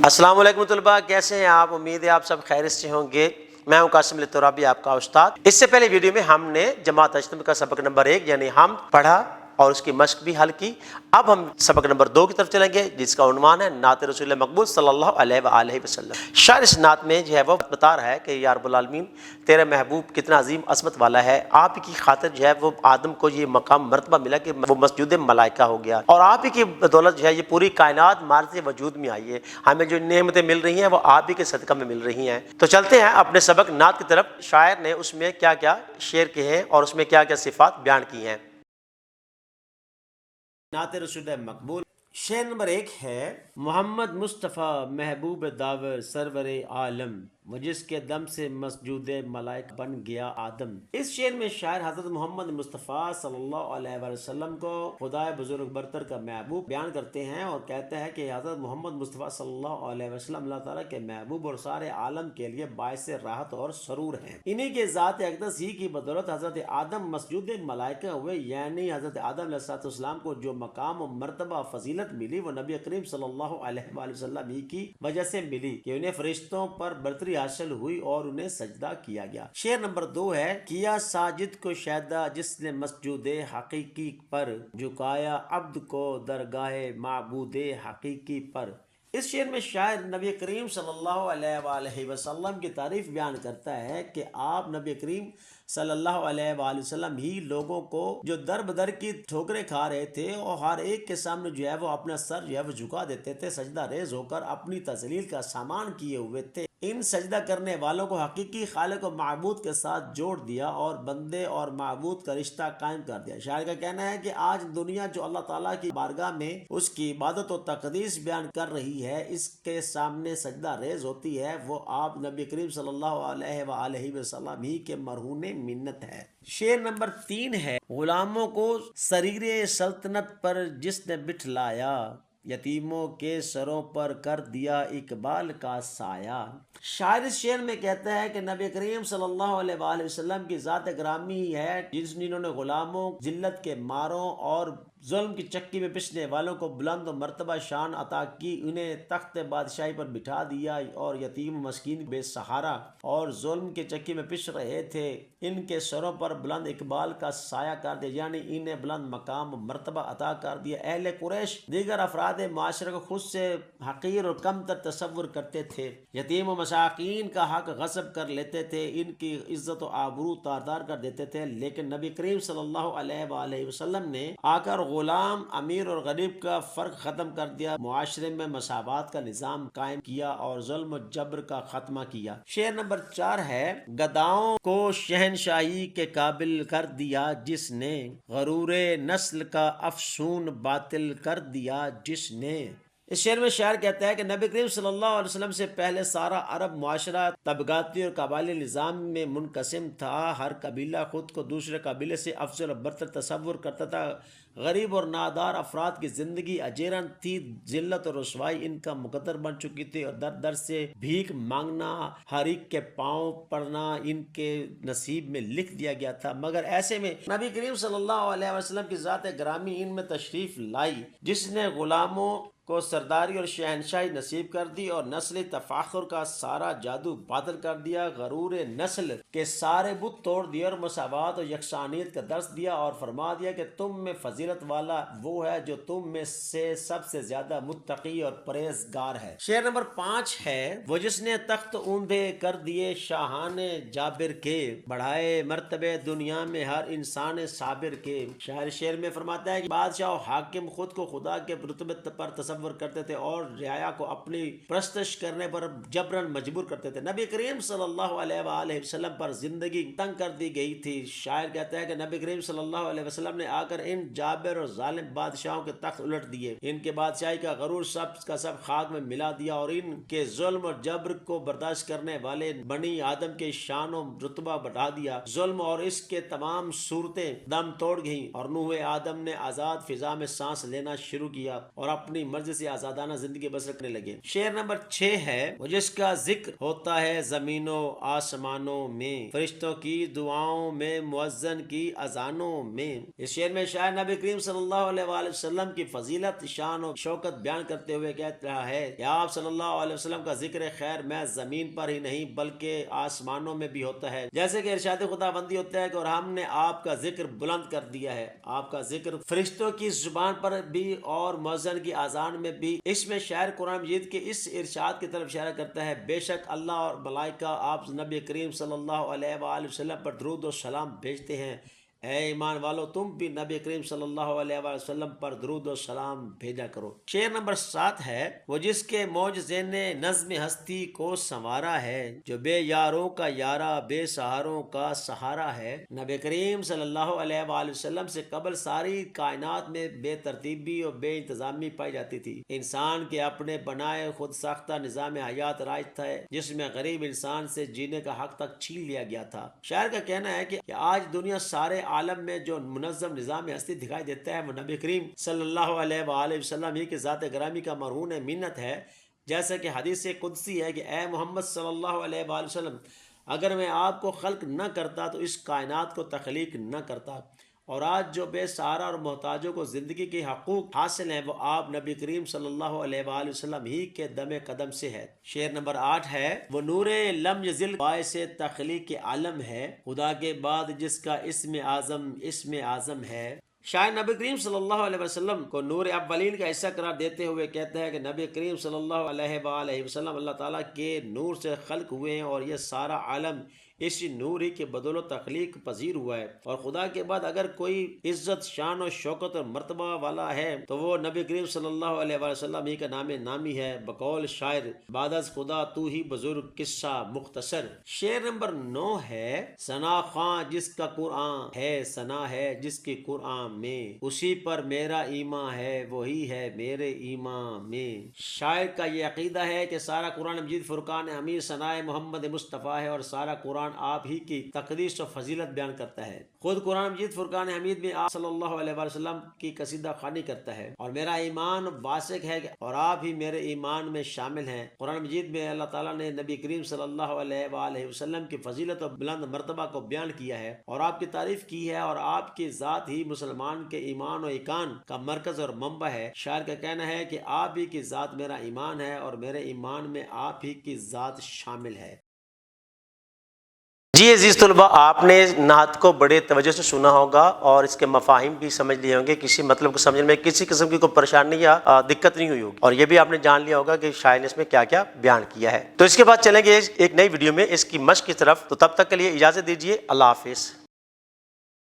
السلام علیکم طلباء، کیسے ہیں آپ؟ امید ہے آپ سب خیریت سے ہوں گے۔ میں ہوں قاسم علی ترابی، آپ کا استاد۔ اس سے پہلے ویڈیو میں ہم نے جماعت اجتماع کا سبق نمبر 1 یعنی ہم پڑھا اور اس کی مشق بھی حل کی۔ اب ہم سبق نمبر 2 کی طرف چلیں گے، جس کا عنوان ہے نعت رسول مقبول صلی اللہ علیہ وآلہ وسلم۔ شاعر اس نعت میں جو ہے وہ بتا رہا ہے کہ یا رب العالمین، تیرا محبوب کتنا عظیم عظمت والا ہے، آپ کی خاطر جو ہے وہ آدم کو یہ مقام مرتبہ ملا کہ وہ مسجود ملائکہ ہو گیا، اور آپ ہی کی بدولت جو ہے یہ پوری کائنات مارتے وجود میں آئی ہے۔ ہمیں جو نعمتیں مل رہی ہیں وہ آپ ہی کے صدقہ میں مل رہی ہیں۔ تو چلتے ہیں اپنے سبق نعت کی طرف۔ شاعر نے اس میں کیا کیا شعر کہے ہیں اور اس میں کیا کیا صفات بیان کی ہیں۔ نعت رسول مقبول، شعر نمبر 1 ہے: محمد مصطفیٰ محبوب داور سرور عالم، وہ جس کے دم سے مسجود ملائک بن گیا آدم۔ اس شعر میں شاعر حضرت محمد مصطفیٰ صلی اللہ علیہ وآلہ وسلم کو خدا بزرگ برتر کا محبوب بیان کرتے ہیں اور کہتے ہیں کہ حضرت محمد مصطفیٰ صلی اللہ علیہ وسلم اللہ تعالیٰ کے محبوب اور سارے عالم کے لیے باعث راحت اور سرور ہیں۔ انہی کے ذات اقدس ہی کی بدولت حضرت آدم مسجود ملائکہ ہوئے، یعنی حضرت آدم علیہ السلام کو جو مقام و مرتبہ فضیلت ملی وہ نبی کریم صلی اللہ علیہ وآلہ وسلم ہی کی وجہ سے ملی کہ انہیں فرشتوں پر برتری حاصل ہوئی اور انہیں سجدہ کیا گیا۔ شعر نمبر 2 ہے: کیا ساجد کو شیدا جس نے مسجود حقیقی پر، جھکایا عبد کو درگاہ معبود حقیقی پر۔ اس شعر میں شاعر نبی کریم صلی اللہ علیہ وآلہ وسلم کی تعریف بیان کرتا ہے کہ آپ نبی کریم صلی اللہ علیہ وآلہ وسلم ہی لوگوں کو جو در بدر کی ٹھوکریں کھا رہے تھے اور ہر ایک کے سامنے جو ہے وہ اپنا سر جو ہے وہ جھکا دیتے تھے، سجدہ ریز ہو کر اپنی تذلیل کا سامان کیے ہوئے تھے۔ ان سجدہ کرنے والوں کو حقیقی خالق و معبود کے ساتھ جوڑ دیا اور بندے اور معبود کا رشتہ قائم کر دیا۔ شاعر کا کہنا ہے کہ آج دنیا جو اللہ تعالیٰ کی بارگاہ میں اس کی عبادت و تقدیس بیان کر رہی ہے، اس کے سامنے سجدہ ریز ہوتی ہے، وہ آپ نبی کریم صلی اللہ علیہ وآلہ وسلم ہی کے مرہون منت ہے۔ شعر نمبر 3 ہے: غلاموں کو سریر سلطنت پر جس نے بٹھلایا، یتیموں کے سروں پر کر دیا اقبال کا سایہ۔ شاعر اس شعر میں کہتا ہے کہ نبی کریم صلی اللہ علیہ وآلہ وسلم کی ذات گرامی ہی ہے جنہوں نے غلاموں، ذلت کے ماروں اور ظلم کی چکی میں پسنے والوں کو بلند و مرتبہ شان عطا کی، انہیں تخت بادشاہی پر بٹھا دیا اور یتیم مسکین بے سہارا اور ظلم کی چکی میں پس رہے تھے ان کے سروں پر بلند اقبال کا سایہ کر دیا، یعنی انہیں بلند مقام و مرتبہ عطا کر دیا۔ اہل قریش دیگر افراد معاشرے کو خود سے حقیر اور کم تر تصور کرتے تھے، یتیم و مساکین کا حق غصب کر لیتے تھے، ان کی عزت و آبرو تار تار کر دیتے تھے، لیکن نبی کریم صلی اللہ علیہ وآلہ وسلم نے آ کر غلام، امیر اور غریب کا فرق ختم کر دیا، معاشرے میں مساوات کا نظام قائم کیا اور ظلم و جبر کا خاتمہ کیا۔ شعر نمبر 4 ہے: گداؤں کو شہنشاہی کے قابل کر دیا جس نے، غرور نسل کا افسون باطل کر دیا جس نے۔ اس شعر میں شاعر کہتا ہے کہ نبی کریم صلی اللہ علیہ وسلم سے پہلے سارا عرب معاشرہ طبقاتی اور قبائلی نظام میں منقسم تھا، ہر قبیلہ خود کو دوسرے قبیلے سے افضل و برتر تصور کرتا تھا، غریب اور نادار افراد کی زندگی اجیرن تھی، ذلت اور رسوائی ان کا مقدر بن چکی تھی اور در در سے بھیک مانگنا، ہر ایک کے پاؤں پڑنا ان کے نصیب میں لکھ دیا گیا تھا۔ مگر ایسے میں نبی کریم صلی اللہ علیہ وسلم کی ذات گرامی ان میں تشریف لائی، جس نے غلاموں کو سرداری اور شہنشاہی نصیب کر دی اور نسلی تفاخر کا سارا جادو باطل کر دیا، غرور نسل کے سارے بت توڑ دیا اور مساوات اور یکسانیت کا درس دیا اور فرما دیا کہ تم میں فضیلت والا وہ ہے جو تم میں سے سب سے زیادہ متقی اور پرہیزگار ہے۔ شعر نمبر 5 ہے: وہ جس نے تخت اونھے کر دیے شاہان جابر کے، بڑھائے مرتبے دنیا میں ہر انسان صابر کے۔ شاعر شعر میں فرماتا ہے کہ بادشاہ و حاکم خود کو خدا کے رتبے پر تصور کرتے تھے اور رعایا کو اپنی پرستش کرنے پر جبرن مجبور کرتے تھے۔ نبی کریم صلی اللہ علیہ وآلہ وسلم پر زندگی تنگ کر دی گئی تھی۔ شاعر کہتا ہے کہ نبی کریم صلی اللہ علیہ وسلم نے آ کر ان جابر اور ظالم بادشاہوں کے تخت الٹ دیے، ان کے بادشاہی کا غرور سب کا سب خاک میں ملا دیا اور ان کے ظلم اور جبر کو برداشت کرنے والے بنی آدم کے شان و رتبہ بڑھا دیا۔ ظلم اور اس کے تمام صورتیں دم توڑ گئیں اور نوح آدم نے آزاد فضا میں سانس لینا شروع کیا اور اپنی مرضی مرضی سے آزادانہ زندگی بسر کرنے لگے۔ شعر نمبر 6 ہے، وہ جس کا ذکر ہوتا ہے زمینوں آسمانوں میں، فرشتوں کی دعاؤں میں، مؤذن کی اذانوں میں۔ اس شعر میں شاعر نبی کریم صلی اللہ علیہ وآلہ وسلم کی فضیلت، شان و شوکت بیان کرتے ہوئے کہہ رہا ہے کہ آپ صلی اللہ علیہ وسلم کا ذکر خیر میں زمین پر ہی نہیں بلکہ آسمانوں میں بھی ہوتا ہے، جیسے کہ ارشاد خدا بندی ہوتا ہے کہ اور ہم نے آپ کا ذکر بلند کر دیا ہے، آپ کا ذکر فرشتوں کی زبان پر بھی اور مؤذن کی اذان میں بھی۔ اس میں شاعر قرآن مجید کے اس ارشاد کی طرف اشارہ کرتا ہے، بے شک اللہ اور ملائکہ آپ نبی کریم صلی اللہ علیہ وآلہ وسلم پر درود و سلام بھیجتے ہیں، اے ایمان والو تم بھی نبی کریم صلی اللہ علیہ وآلہ وسلم پر درود و سلام بھیجا کرو۔ شعر نمبر 7 ہے، وہ جس کے معجزے نے نظم ہستی کو سنوارا ہے، جو بے یاروں کا یارا بے سہاروں کا سہارا ہے۔ نبی کریم صلی اللہ علیہ وآلہ وسلم سے قبل ساری کائنات میں بے ترتیبی اور بے انتظامی پائی جاتی تھی۔ انسان کے اپنے بنائے خود ساختہ نظام حیات رائج تھا، جس میں غریب انسان سے جینے کا حق تک چھین لیا گیا تھا۔ شاعر کا کہنا ہے کہ آج دنیا سارے عالم میں جو منظم نظام ہستی دکھائی دیتا ہے وہ نبی کریم صلی اللہ علیہ وآلہ وسلم ہی کے ذات گرامی کا مرہون منت ہے، جیسا کہ حدیث قدسی ہے کہ اے محمد صلی اللہ علیہ وآلہ وسلم، اگر میں آپ کو خلق نہ کرتا تو اس کائنات کو تخلیق نہ کرتا، اور آج جو بے سہارا اور محتاجوں کو زندگی کے حقوق حاصل ہیں وہ آپ نبی کریم صلی اللہ علیہ وآلہ وسلم ہی کے دم قدم سے ہے۔ شعر نمبر 8 ہے، وہ نور لم یزل باعث تخلیق عالم ہے، خدا کے بعد جس کا اسم اعظم ہے۔ شاعر نبی کریم صلی اللہ علیہ وسلم کو نور اولین کا حصہ قرار دیتے ہوئے کہتا ہے کہ نبی کریم صلی اللہ علیہ وآلہ وسلم اللہ تعالیٰ کے نور سے خلق ہوئے ہیں، اور یہ سارا عالم اسی نور ہی کے بدولت تخلیق پذیر ہوا ہے، اور خدا کے بعد اگر کوئی عزت شان و شوکت اور مرتبہ والا ہے تو وہ نبی کریم صلی اللہ علیہ وسلم ہی کا نام نامی ہے۔ بقول شاعر، بعد از خدا تو ہی بزرگ قصہ مختصر۔ شعر نمبر 9 ہے، ثنا خواں جس کا قرآن ہے، ثنا ہے جس کی قرآن میں، اسی پر میرا ایمان ہے وہی ہے میرے ایمان میں۔ شاعر کا یہ عقیدہ ہے کہ سارا قرآن مجید فرقان حمید ثنائے محمد مصطفیٰ ہے، اور سارا قرآن آپ ہی کی تقدیس و فضیلت بیان کرتا ہے۔ خود قرآن مجید فرقان حمید میں آپ صلی اللہ علیہ وسلم کی قصیدہ خوانی کرتا ہے، اور میرا ایمان واسق ہے اور آپ ہی میرے ایمان میں شامل ہیں۔ قرآن مجید میں اللہ تعالیٰ نے نبی کریم صلی اللہ علیہ وآلہ وسلم کی فضیلت و بلند مرتبہ کو بیان کیا ہے اور آپ کی تعریف کی ہے، اور آپ کی ذات ہی مسلمان کے ایمان و ایقان کا مرکز اور منبع ہے۔ شاعر کا کہنا ہے کہ آپ ہی کی ذات میرا ایمان ہے، اور میرے ایمان میں آپ ہی کی ذات شامل ہے۔ جی عزیز طلباء، آپ نے نعت کو بڑے توجہ سے سنا ہوگا اور اس کے مفاہیم بھی سمجھ لیے ہوں گے، کسی مطلب کو سمجھنے میں کسی قسم کی کوئی پریشانی یا دقت نہیں ہوئی ہوگی، اور یہ بھی آپ نے جان لیا ہوگا کہ شاعر نے اس میں کیا کیا بیان کیا ہے۔ تو اس کے بعد چلیں گے ایک نئی ویڈیو میں اس کی مشق کی طرف، تو تب تک کے لیے اجازت دیجیے، اللہ حافظ۔